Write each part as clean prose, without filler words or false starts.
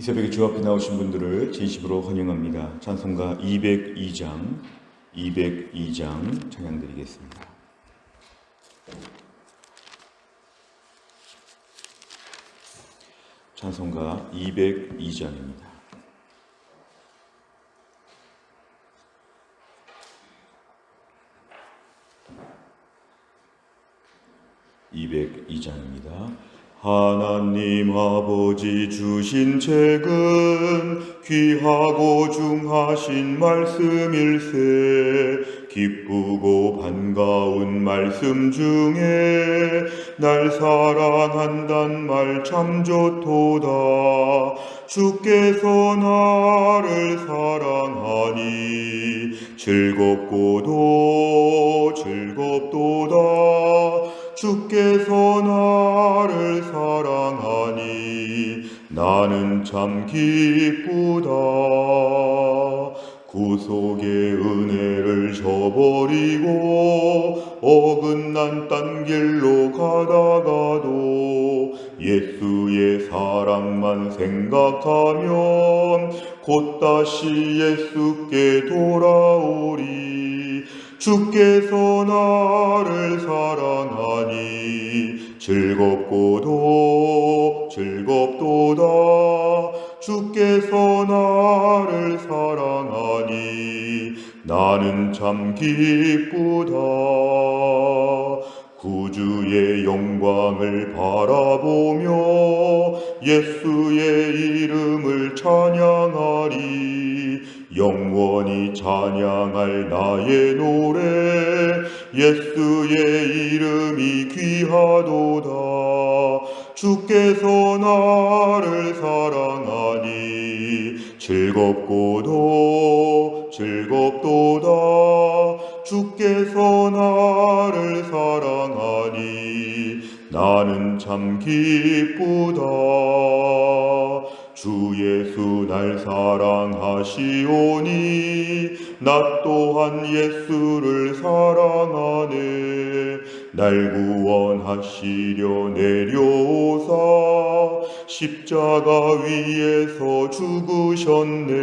이 새벽에 주 앞에 나오신 분들을 진심으로 환영합니다. 찬송가 202장 찬양 드리겠습니다. 찬송가 202장입니다. 202장입니다. 하나님 아버지 주신 책은 귀하고 중하신 말씀일세. 기쁘고 반가운 말씀 중에 날 사랑한단 말 참 좋도다. 주께서 나를 사랑하니 즐겁도다. 주께서 나를 사랑하니 나는 참 기쁘다. 구속의 은혜를 저버리고 어긋난 딴 길로 가다가도 예수의 사랑만 생각하면 곧 다시 예수께 돌아오리. 주께서 나를 사랑하니 즐겁도다. 주께서 나를 사랑하니 나는 참 기쁘다. 구주의 영광을 바라보며 예수의 이름을 찬양하리. 영원히 찬양할 나의 노래 예수의 이름이 귀하도다. 주께서 나를 사랑하니 즐겁도다. 주께서 나를 사랑하니 나는 참 기쁘다. 주 예수 날 사랑하시오니 나 또한 예수를 사랑하네. 날 구원하시려 내려오사 십자가 위에서 죽으셨네.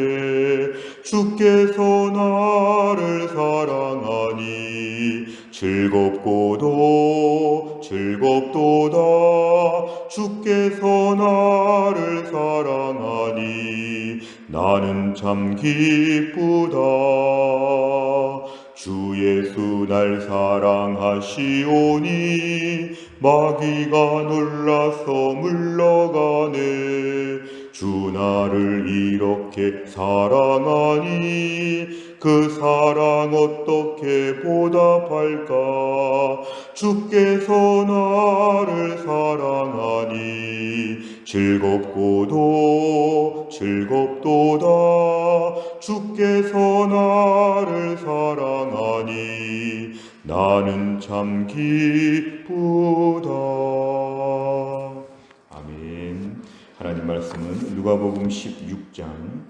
주께서 나를 사랑하니 즐겁도다. 주께서 나를 사랑하니 나는 참 기쁘다. 주 예수 날 사랑하시오니 마귀가 놀라서 물러가네. 주 나를 이렇게 사랑하니 그 사랑 어떻게 보답할까. 주께서 나를 사랑하니 즐겁도다. 주께서 나를 사랑하니 나는 참 기쁘다. 아멘. 하나님 말씀은 누가복음 16장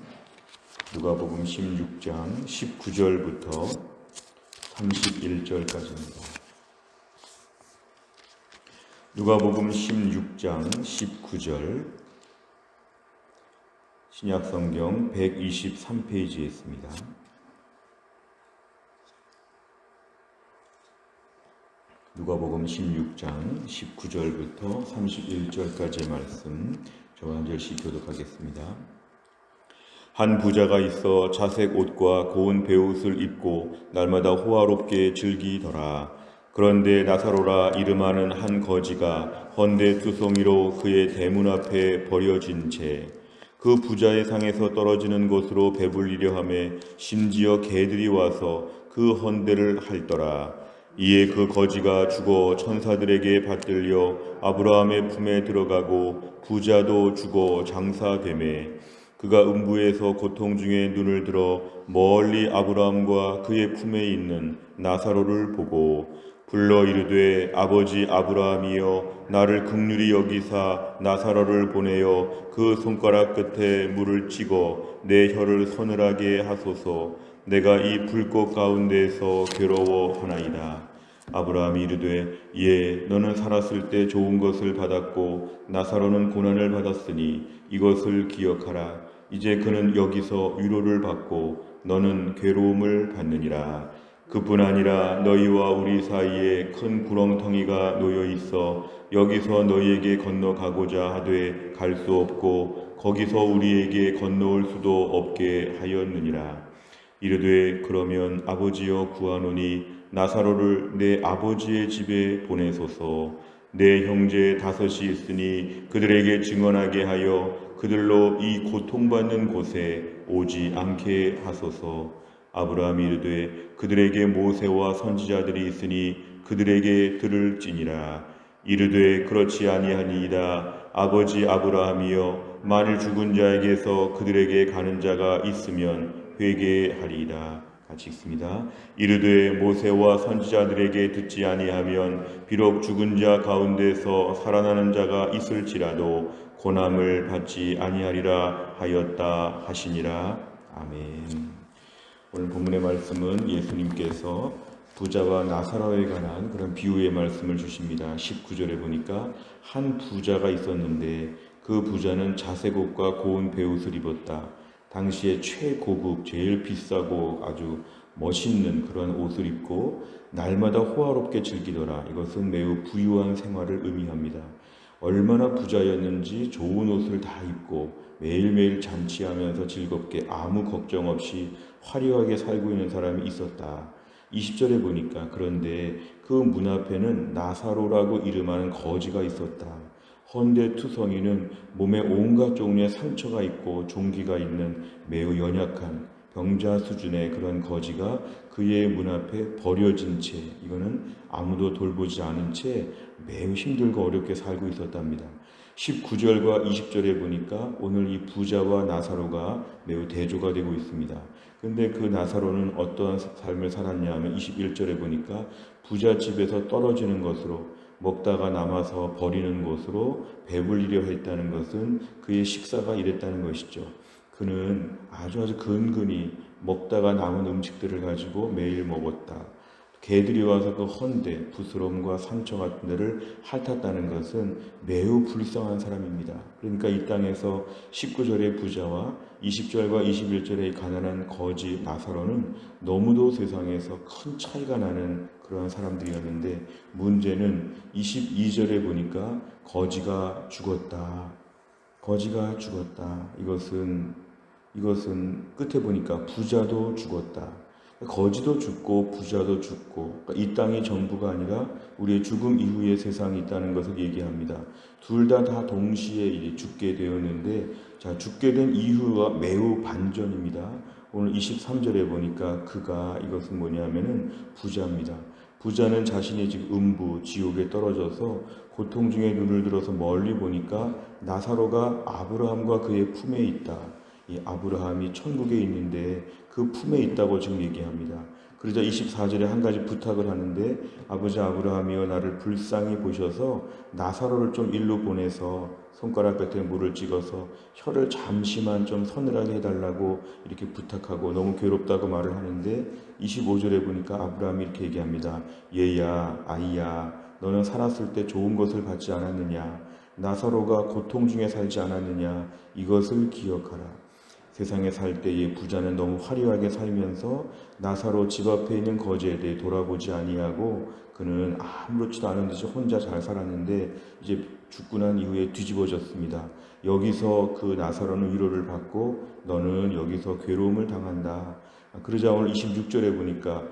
19절부터 31절까지입니다. 누가복음 16장 19절 신약성경 123페이지에 있습니다. 누가복음 16장 19절부터 31절까지의 말씀 저와 한 절씩 교독하겠습니다. 한 부자가 있어 자색 옷과 고운 베옷을 입고 날마다 호화롭게 즐기더라. 그런데 나사로라 이름하는 한 거지가 헌데 두송이로 그의 대문 앞에 버려진 채 그 부자의 상에서 떨어지는 것으로 배불리려 하매 심지어 개들이 와서 그 헌데를 핥더라. 이에 그 거지가 죽어 천사들에게 받들려 아브라함의 품에 들어가고 부자도 죽어 장사되매 그가 음부에서 고통 중에 눈을 들어 멀리 아브라함과 그의 품에 있는 나사로를 보고 불러 이르되 아버지 아브라함이여 나를 긍휼히 여기사 나사로를 보내어 그 손가락 끝에 물을 찍어 내 혀를 서늘하게 하소서. 내가 이 불꽃 가운데에서 괴로워하나이다. 아브라함이 이르되 예 너는 살았을 때 좋은 것을 받았고 나사로는 고난을 받았으니 이것을 기억하라. 이제 그는 여기서 위로를 받고 너는 괴로움을 받느니라. 그뿐 아니라 너희와 우리 사이에 큰 구렁텅이가 놓여 있어 여기서 너희에게 건너가고자 하되 갈 수 없고 거기서 우리에게 건너올 수도 없게 하였느니라. 이르되 그러면 아버지여 구하노니 나사로를 내 아버지의 집에 보내소서. 내 형제 5이 있으니 그들에게 증언하게 하여 그들로 이 고통받는 곳에 오지 않게 하소서. 아브라함이 이르되 그들에게 모세와 선지자들이 있으니 그들에게 들을지니라. 이르되 그렇지 아니하니이다. 아버지 아브라함이여 만일 죽은 자에게서 그들에게 가는 자가 있으면 회개하리이다. 같이 읽습니다. 이르되 모세와 선지자들에게 듣지 아니하면 비록 죽은 자 가운데서 살아나는 자가 있을지라도 고난을 받지 아니하리라 하였다 하시니라. 아멘. 오늘 본문의 말씀은 예수님께서 부자와 나사로에 관한 그런 비유의 말씀을 주십니다. 19절에 보니까 한 부자가 있었는데 그 부자는 자색 옷과 고운 베옷을 입었다. 당시에 최고급, 제일 비싸고 아주 멋있는 그런 옷을 입고 날마다 호화롭게 즐기더라. 이것은 매우 부유한 생활을 의미합니다. 얼마나 부자였는지 좋은 옷을 다 입고 매일매일 잔치하면서 즐겁게 아무 걱정 없이 화려하게 살고 있는 사람이 있었다. 20절에 보니까 그런데 그 문 앞에는 나사로라고 이름하는 거지가 있었다. 헌데투성이는 몸에 온갖 종류의 상처가 있고 종기가 있는 매우 연약한 병자 수준의 그런 거지가 그의 문 앞에 버려진 채, 이거는 아무도 돌보지 않은 채 매우 힘들고 어렵게 살고 있었답니다. 19절과 20절에 보니까 오늘 이 부자와 나사로가 매우 대조가 되고 있습니다. 근데 그 나사로는 어떠한 삶을 살았냐 하면 21절에 보니까 부자 집에서 떨어지는 것으로 먹다가 남아서 버리는 것으로 배불리려 했다는 것은 그의 식사가 이랬다는 것이죠. 그는 아주 근근히 먹다가 남은 음식들을 가지고 매일 먹었다. 개들이 와서 그 헌데, 부스럼과 상처 같은 데를 핥았다는 것은 매우 불쌍한 사람입니다. 그러니까 이 땅에서 19절의 부자와 20절과 21절의 가난한 거지 나사로는 너무도 세상에서 큰 차이가 나는 그러한 사람들이었는데, 문제는 22절에 보니까 거지가 죽었다. 거지가 죽었다. 이것은 끝에 보니까 부자도 죽었다. 거지도 죽고 부자도 죽고, 그러니까 이 땅이 전부가 아니라 우리의 죽음 이후의 세상이 있다는 것을 얘기합니다. 둘 다 동시에 죽게 되었는데, 자, 죽게 된 이유가 매우 반전입니다. 오늘 23절에 보니까 이것은 뭐냐면은 부자입니다. 부자는 자신이 지금 음부, 지옥에 떨어져서 고통 중에 눈을 들어서 멀리 보니까 나사로가 아브라함과 그의 품에 있다. 이 아브라함이 천국에 있는데 그 품에 있다고 지금 얘기합니다. 그러자 24절에 한 가지 부탁을 하는데, 아버지 아브라함이여 나를 불쌍히 보셔서 나사로를 좀 일로 보내서 손가락 끝에 물을 찍어서 혀를 잠시만 좀 서늘하게 해달라고 이렇게 부탁하고 너무 괴롭다고 말을 하는데, 25절에 보니까 아브라함이 이렇게 얘기합니다. 얘야 아이야 너는 살았을 때 좋은 것을 받지 않았느냐? 나사로가 고통 중에 살지 않았느냐? 이것을 기억하라. 세상에 살 때의 부자는 너무 화려하게 살면서 나사로 집 앞에 있는 거지에 대해 돌아보지 아니하고 그는 아무렇지도 않은 듯이 혼자 잘 살았는데 이제 죽고 난 이후에 뒤집어졌습니다. 여기서 그 나사로는 위로를 받고 너는 여기서 괴로움을 당한다. 그러자 오늘 26절에 보니까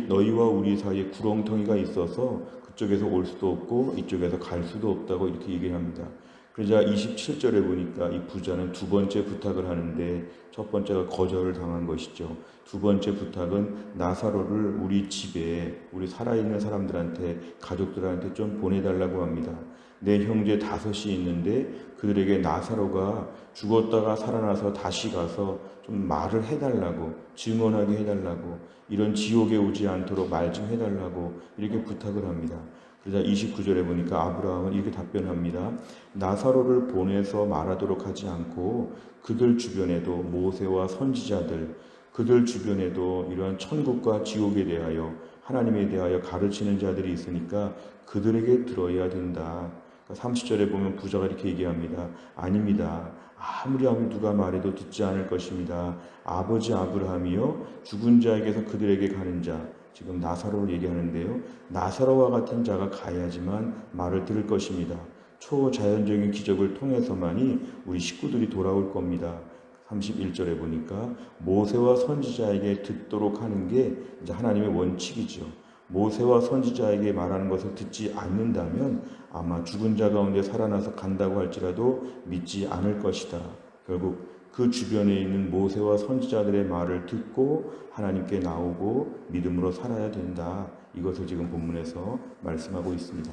너희와 우리 사이에 구렁텅이가 있어서 그쪽에서 올 수도 없고 이쪽에서 갈 수도 없다고 이렇게 얘기를 합니다. 그러자 27절에 보니까 이 부자는 두 번째 부탁을 하는데, 첫 번째가 거절을 당한 것이죠. 두 번째 부탁은 나사로를 우리 집에, 우리 살아있는 사람들한테, 가족들한테 좀 보내달라고 합니다. 내 형제 5이 있는데 그들에게 나사로가 죽었다가 살아나서 다시 가서 좀 말을 해달라고, 증언하게 해달라고, 이런 지옥에 오지 않도록 말 좀 해달라고 이렇게 부탁을 합니다. 그러자 29절에 보니까 아브라함은 이렇게 답변합니다. 나사로를 보내서 말하도록 하지 않고 그들 주변에도 모세와 선지자들, 그들 주변에도 이러한 천국과 지옥에 대하여 하나님에 대하여 가르치는 자들이 있으니까 그들에게 들어야 된다. 30절에 보면 부자가 이렇게 얘기합니다. 아닙니다. 아무리 누가 말해도 듣지 않을 것입니다. 아버지 아브라함이요 죽은 자에게서 그들에게 가는 자, 지금 나사로를 얘기하는데요. 나사로와 같은 자가 가야지만 말을 들을 것입니다. 초자연적인 기적을 통해서만이 우리 식구들이 돌아올 겁니다. 31절에 보니까 모세와 선지자에게 듣도록 하는 게 이제 하나님의 원칙이죠. 모세와 선지자에게 말하는 것을 듣지 않는다면 아마 죽은 자 가운데 살아나서 간다고 할지라도 믿지 않을 것이다. 결국 그 주변에 있는 모세와 선지자들의 말을 듣고 하나님께 나오고 믿음으로 살아야 된다. 이것을 지금 본문에서 말씀하고 있습니다.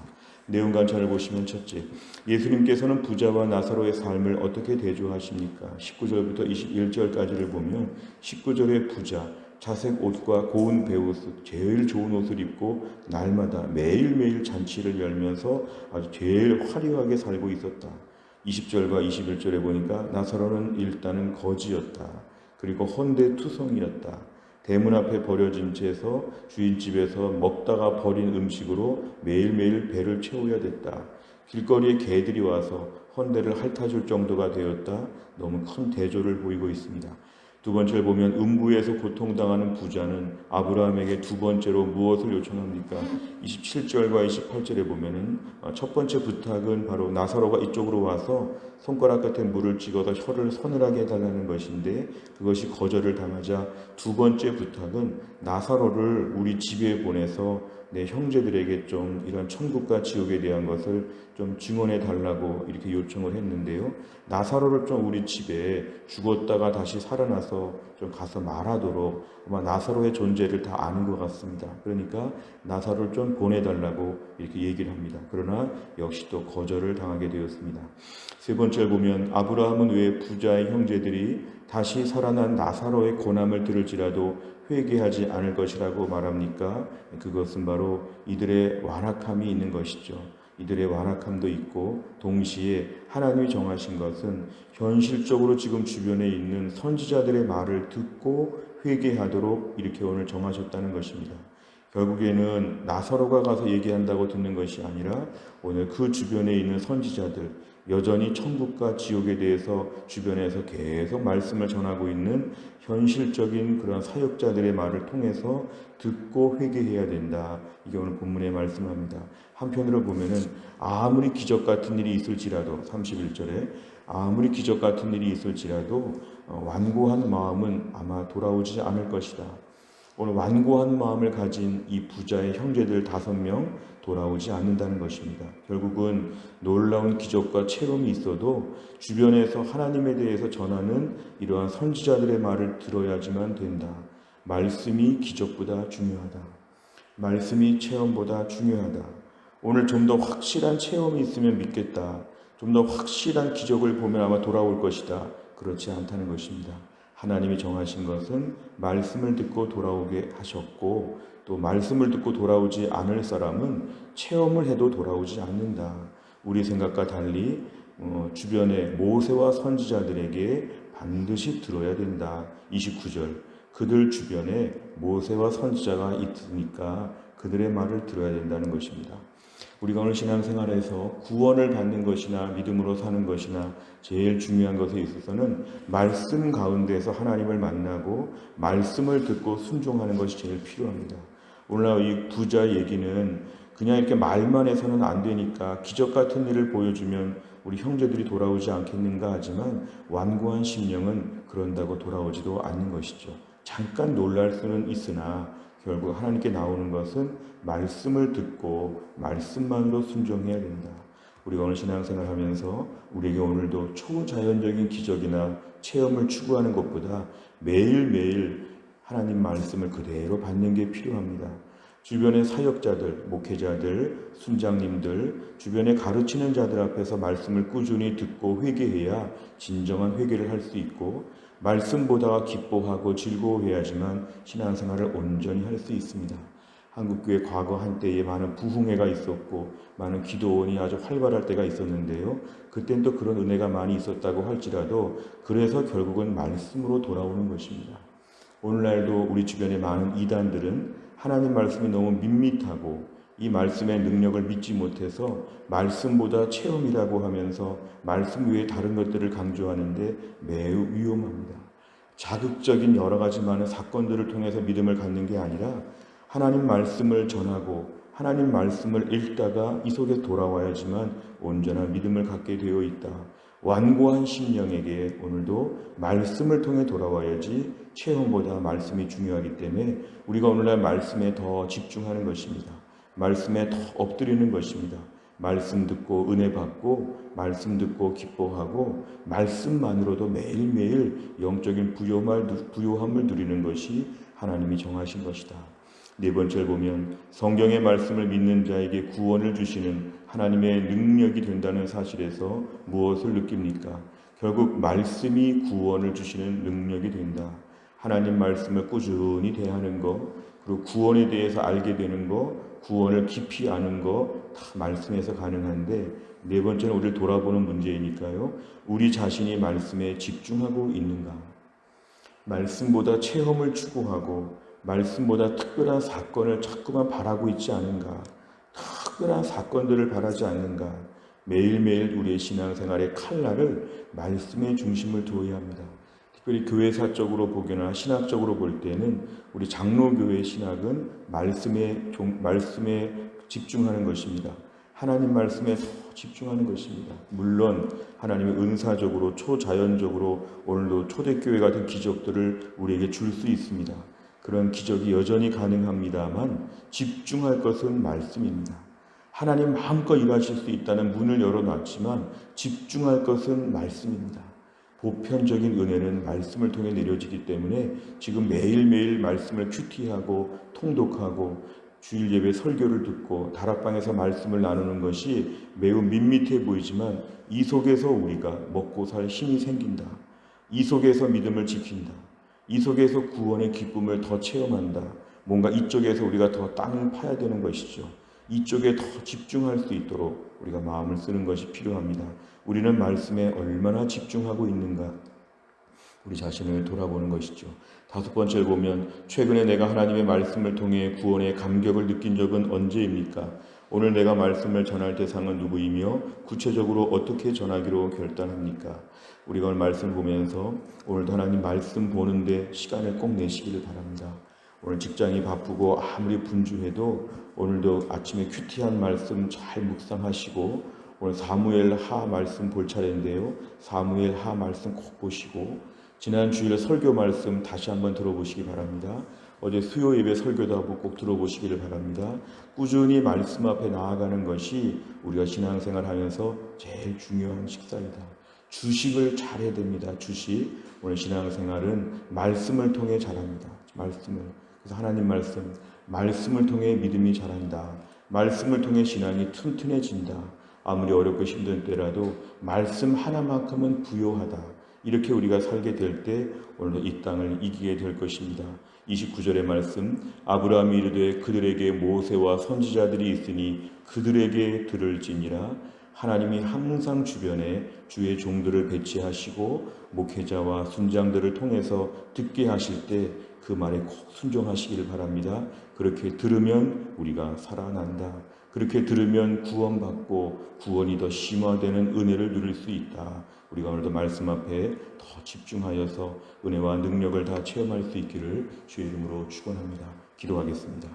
내용 관찰을 보시면 첫째, 예수님께서는 부자와 나사로의 삶을 어떻게 대조하십니까? 19절부터 21절까지를 보면 19절의 부자, 자색 옷과 고운 베옷, 제일 좋은 옷을 입고 날마다 매일매일 잔치를 열면서 아주 제일 화려하게 살고 있었다. 20절과 21절에 보니까 나사로는 일단은 거지였다. 그리고 헌데투성이었다. 대문 앞에 버려진 채에서 주인집에서 먹다가 버린 음식으로 매일매일 배를 채워야 됐다. 길거리에 개들이 와서 헌데를 핥아줄 정도가 되었다. 너무 큰 대조를 보이고 있습니다. 두 번째를 보면 음부에서 고통당하는 부자는 아브라함에게 두 번째로 무엇을 요청합니까? 27절과 28절에 보면은 첫 번째 부탁은 바로 나사로가 이쪽으로 와서 손가락 끝에 물을 찍어서 혀를 서늘하게 해달라는 것인데 그것이 거절을 당하자 두 번째 부탁은 나사로를 우리 집에 보내서 내 형제들에게 좀 이런 천국과 지옥에 대한 것을 좀 증언해 달라고 이렇게 요청을 했는데요. 나사로를 좀 우리 집에 죽었다가 다시 살아나서 좀 가서 말하도록 아마 나사로의 존재를 다 아는 것 같습니다. 그러니까 나사로를 좀 보내달라고 이렇게 얘기를 합니다. 그러나 역시 또 거절을 당하게 되었습니다. 세 번째를 보면 아브라함은 왜 부자의 형제들이 다시 살아난 나사로의 고난을 들을지라도 회개하지 않을 것이라고 말합니까? 그것은 바로 이들의 완악함이 있는 것이죠. 이들의 완악함도 있고 동시에 하나님이 정하신 것은 현실적으로 지금 주변에 있는 선지자들의 말을 듣고 회개하도록 이렇게 오늘 정하셨다는 것입니다. 결국에는 나사로가 가서 얘기한다고 듣는 것이 아니라 오늘 그 주변에 있는 선지자들, 여전히 천국과 지옥에 대해서 주변에서 계속 말씀을 전하고 있는 현실적인 그런 사역자들의 말을 통해서 듣고 회개해야 된다. 이게 오늘 본문의 말씀합니다. 한편으로 보면은 아무리 기적 같은 일이 있을지라도 31절에 아무리 기적 같은 일이 있을지라도 완고한 마음은 아마 돌아오지 않을 것이다. 오늘 완고한 마음을 가진 이 부자의 형제들 5명 돌아오지 않는다는 것입니다. 결국은 놀라운 기적과 체험이 있어도 주변에서 하나님에 대해서 전하는 이러한 선지자들의 말을 들어야지만 된다. 말씀이 기적보다 중요하다. 말씀이 체험보다 중요하다. 오늘 좀 더 확실한 체험이 있으면 믿겠다. 좀 더 확실한 기적을 보면 아마 돌아올 것이다. 그렇지 않다는 것입니다. 하나님이 정하신 것은 말씀을 듣고 돌아오게 하셨고 또 말씀을 듣고 돌아오지 않을 사람은 체험을 해도 돌아오지 않는다. 우리 생각과 달리 주변의 모세와 선지자들에게 반드시 들어야 된다. 29절 그들 주변에 모세와 선지자가 있으니까 그들의 말을 들어야 된다는 것입니다. 우리가 오늘 신앙생활에서 구원을 받는 것이나 믿음으로 사는 것이나 제일 중요한 것에 있어서는 말씀 가운데서 하나님을 만나고 말씀을 듣고 순종하는 것이 제일 필요합니다. 오늘날 이 부자 얘기는 그냥 이렇게 말만 해서는 안 되니까 기적 같은 일을 보여주면 우리 형제들이 돌아오지 않겠는가 하지만 완고한 심령은 그런다고 돌아오지도 않는 것이죠. 잠깐 놀랄 수는 있으나 결국 하나님께 나오는 것은 말씀을 듣고 말씀만으로 순종해야 된다. 우리가 오늘 신앙생활 하면서 우리에게 오늘도 초자연적인 기적이나 체험을 추구하는 것보다 매일매일 하나님 말씀을 그대로 받는 게 필요합니다. 주변의 사역자들, 목회자들, 순장님들, 주변에 가르치는 자들 앞에서 말씀을 꾸준히 듣고 회개해야 진정한 회개를 할 수 있고 말씀 보다가 기뻐하고 즐거워해야지만 신앙생활을 온전히 할 수 있습니다. 한국교회 과거 한때에 많은 부흥회가 있었고 많은 기도원이 아주 활발할 때가 있었는데요. 그땐 또 그런 은혜가 많이 있었다고 할지라도 그래서 결국은 말씀으로 돌아오는 것입니다. 오늘날도 우리 주변에 많은 이단들은 하나님 말씀이 너무 밋밋하고 이 말씀의 능력을 믿지 못해서 말씀보다 체험이라고 하면서 말씀 외에 다른 것들을 강조하는데 매우 위험합니다. 자극적인 여러 가지 많은 사건들을 통해서 믿음을 갖는 게 아니라 하나님 말씀을 전하고 하나님 말씀을 읽다가 이 속에 돌아와야지만 온전한 믿음을 갖게 되어 있다. 완고한 심령에게 오늘도 말씀을 통해 돌아와야지 체험보다 말씀이 중요하기 때문에 우리가 오늘날 말씀에 더 집중하는 것입니다. 말씀에 더 엎드리는 것입니다. 말씀 듣고 은혜 받고 말씀 듣고 기뻐하고 말씀만으로도 매일매일 영적인 부요함을 누리는 것이 하나님이 정하신 것이다. 네 번째를 보면 성경의 말씀을 믿는 자에게 구원을 주시는 하나님의 능력이 된다는 사실에서 무엇을 느낍니까? 결국 말씀이 구원을 주시는 능력이 된다. 하나님 말씀을 꾸준히 대하는 것, 그리고 구원에 대해서 알게 되는 것, 구원을 깊이 아는 것 다 말씀에서 가능한데 네 번째는 우리를 돌아보는 문제이니까요. 우리 자신이 말씀에 집중하고 있는가? 말씀보다 체험을 추구하고 말씀보다 특별한 사건을 자꾸만 바라고 있지 않은가? 특별한 사건들을 바라지 않는가? 매일매일 우리의 신앙생활의 칼날을 말씀의 중심을 두어야 합니다. 특별히 교회사적으로 보거나 신학적으로 볼 때는 우리 장로교회 신학은 말씀에 집중하는 것입니다. 하나님 말씀에 더 집중하는 것입니다. 물론 하나님의 은사적으로 초자연적으로 오늘도 초대교회 같은 기적들을 우리에게 줄 수 있습니다. 그런 기적이 여전히 가능합니다만 집중할 것은 말씀입니다. 하나님 마음껏 일하실 수 있다는 문을 열어놨지만 집중할 것은 말씀입니다. 보편적인 은혜는 말씀을 통해 내려지기 때문에 지금 매일매일 말씀을 큐티하고 통독하고 주일 예배 설교를 듣고 다락방에서 말씀을 나누는 것이 매우 밋밋해 보이지만 이 속에서 우리가 먹고 살 힘이 생긴다. 이 속에서 믿음을 지킨다. 이 속에서 구원의 기쁨을 더 체험한다. 뭔가 이쪽에서 우리가 더 땅을 파야 되는 것이죠. 이쪽에 더 집중할 수 있도록 우리가 마음을 쓰는 것이 필요합니다. 우리는 말씀에 얼마나 집중하고 있는가? 우리 자신을 돌아보는 것이죠. 다섯 번째를 보면 최근에 내가 하나님의 말씀을 통해 구원의 감격을 느낀 적은 언제입니까? 오늘 내가 말씀을 전할 대상은 누구이며 구체적으로 어떻게 전하기로 결단합니까? 우리가 오늘 말씀을 보면서 오늘도 하나님 말씀 보는데 시간을 꼭 내시기를 바랍니다. 오늘 직장이 바쁘고 아무리 분주해도 오늘도 아침에 큐티한 말씀 잘 묵상하시고 오늘 사무엘 하 말씀 볼 차례인데요. 사무엘 하 말씀 꼭 보시고 지난 주일 설교 말씀 다시 한번 들어보시기 바랍니다. 어제 수요 예배 설교도 한번 꼭 들어보시기를 바랍니다. 꾸준히 말씀 앞에 나아가는 것이 우리가 신앙생활 하면서 제일 중요한 식사이다. 주식을 잘해야 됩니다. 주식. 오늘 신앙생활은 말씀을 통해 자랍니다. 말씀을. 그래서 하나님 말씀을 통해 믿음이 자란다. 말씀을 통해 신앙이 튼튼해진다. 아무리 어렵고 힘든 때라도 말씀 하나만큼은 부요하다. 이렇게 우리가 살게 될 때 오늘도 이 땅을 이기게 될 것입니다. 29절의 말씀, 아브라함이 이르되 그들에게 모세와 선지자들이 있으니 그들에게 들을지니라. 하나님이 항상 주변에 주의 종들을 배치하시고 목회자와 순장들을 통해서 듣게 하실 때 그 말에 꼭 순종하시기를 바랍니다. 그렇게 들으면 우리가 살아난다. 그렇게 들으면 구원받고 구원이 더 심화되는 은혜를 누릴 수 있다. 우리가 오늘도 말씀 앞에 더 집중하여서 은혜와 능력을 다 체험할 수 있기를 주의 이름으로 축원합니다. 기도하겠습니다.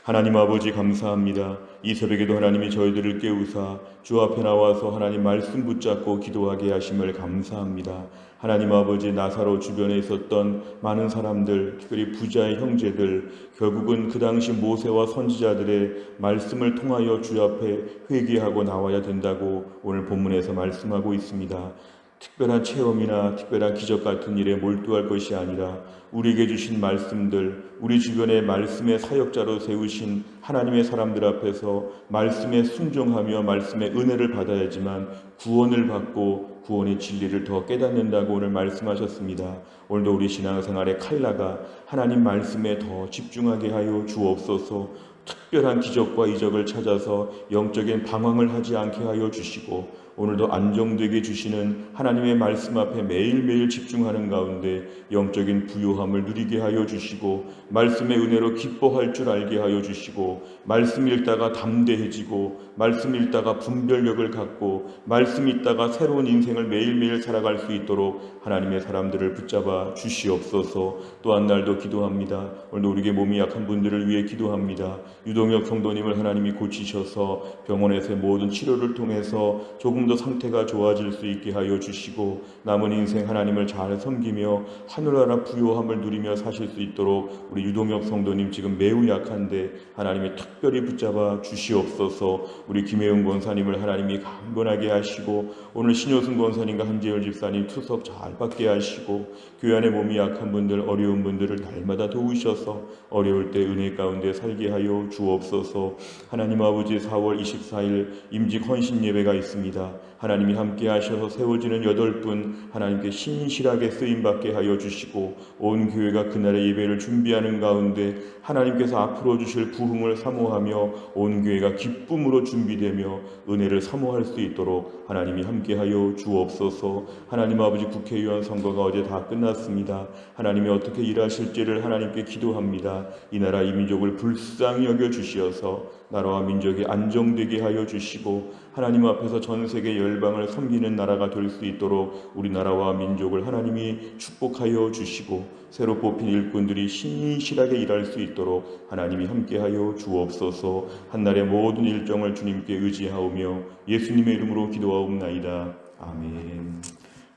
하나님 아버지 감사합니다. 이 새벽에도 하나님이 저희들을 깨우사 주 앞에 나와서 하나님 말씀 붙잡고 기도하게 하심을 감사합니다. 하나님 아버지 나사로 주변에 있었던 많은 사람들, 특별히 부자의 형제들, 결국은 그 당시 모세와 선지자들의 말씀을 통하여 주 앞에 회개하고 나와야 된다고 오늘 본문에서 말씀하고 있습니다. 특별한 체험이나 특별한 기적 같은 일에 몰두할 것이 아니라 우리에게 주신 말씀들, 우리 주변에 말씀의 사역자로 세우신 하나님의 사람들 앞에서 말씀에 순종하며 말씀의 은혜를 받아야지만 구원을 받고 구원의 진리를 더 깨닫는다고 오늘 말씀하셨습니다. 오늘도 우리 신앙생활의 칼라가 하나님 말씀에 더 집중하게 하여 주옵소서. 특별한 기적과 이적을 찾아서 영적인 방황을 하지 않게 하여 주시고 오늘도 안정되게 주시는 하나님의 말씀 앞에 매일매일 집중하는 가운데 영적인 부요함을 누리게 하여 주시고 말씀의 은혜로 기뻐할 줄 알게 하여 주시고 말씀 읽다가 담대해지고 말씀 읽다가 분별력을 갖고 말씀 읽다가 새로운 인생을 매일매일 살아갈 수 있도록 하나님의 사람들을 붙잡아 주시옵소서. 또 한 날도 기도합니다. 오늘도 우리에게 몸이 약한 분들을 위해 기도합니다. 유동혁 성도님을 하나님이 고치셔서 병원에서의 모든 치료를 통해서 조금 더 상태가 좋아질 수 있게 하여 주시고 남은 인생 하나님을 잘 섬기며 하늘나라 부요함을 누리며 사실 수 있도록 우리 유동혁 성도님 지금 매우 약한데 하나님이 특별히 붙잡아 주시옵소서. 우리 김혜영 권사님을 하나님이 강건하게 하시고 오늘 신효승 권사님과 한재열 집사님 투석 잘 받게 하시고 교회 안에 몸이 약한 분들 어려운 분들을 날마다 도우셔서 어려울 때 은혜 가운데 살게 하여 주옵소서. 하나님 아버지 4월 24일 임직 헌신 예배가 있습니다. 하나님이 함께 하셔서 세워지는 8분 하나님께 신실하게 쓰임받게 하여 주시고 온 교회가 그날의 예배를 준비하는 가운데 하나님께서 앞으로 주실 부흥을 사모하며 온 교회가 기쁨으로 준비되며 은혜를 사모할 수 있도록 하나님이 함께 하여 주옵소서. 하나님 아버지 국회의원 선거가 어제 다 끝났습니다. 하나님이 어떻게 일하실지를 하나님께 기도합니다. 이 나라 이 민족을 불쌍히 여겨 주시어서 나라와 민족이 안정되게 하여 주시고 하나님 앞에서 전 세계 열방을 섬기는 나라가 될 수 있도록 우리나라와 민족을 하나님이 축복하여 주시고 새로 뽑힌 일꾼들이 신실하게 일할 수 있도록 하나님이 함께하여 주옵소서. 한날의 모든 일정을 주님께 의지하오며 예수님의 이름으로 기도하옵나이다. 아멘.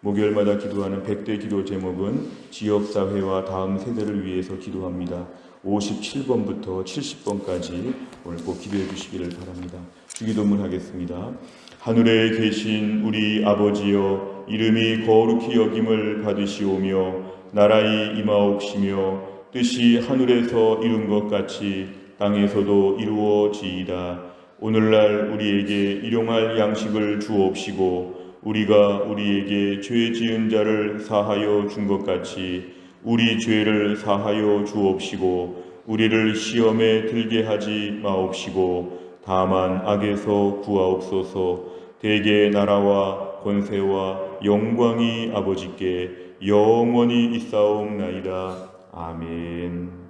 목요일마다 기도하는 100대 기도 제목은 지역사회와 다음 세대를 위해서 기도합니다. 57번부터 70번까지 오늘 꼭 기도해 주시기를 바랍니다. 주기도문 하겠습니다. 하늘에 계신 우리 아버지여, 이름이 거룩히 여김을 받으시오며 나라의 임하옵시며 뜻이 하늘에서 이룬 것 같이 땅에서도 이루어지이다. 오늘날 우리에게 일용할 양식을 주옵시고 우리가 우리에게 죄 지은 자를 사하여 준 것 같이 우리 죄를 사하여 주옵시고 우리를 시험에 들게 하지 마옵시고 다만 악에서 구하옵소서. 대개 나라와 권세와 영광이 아버지께 영원히 있사옵나이다. 아멘.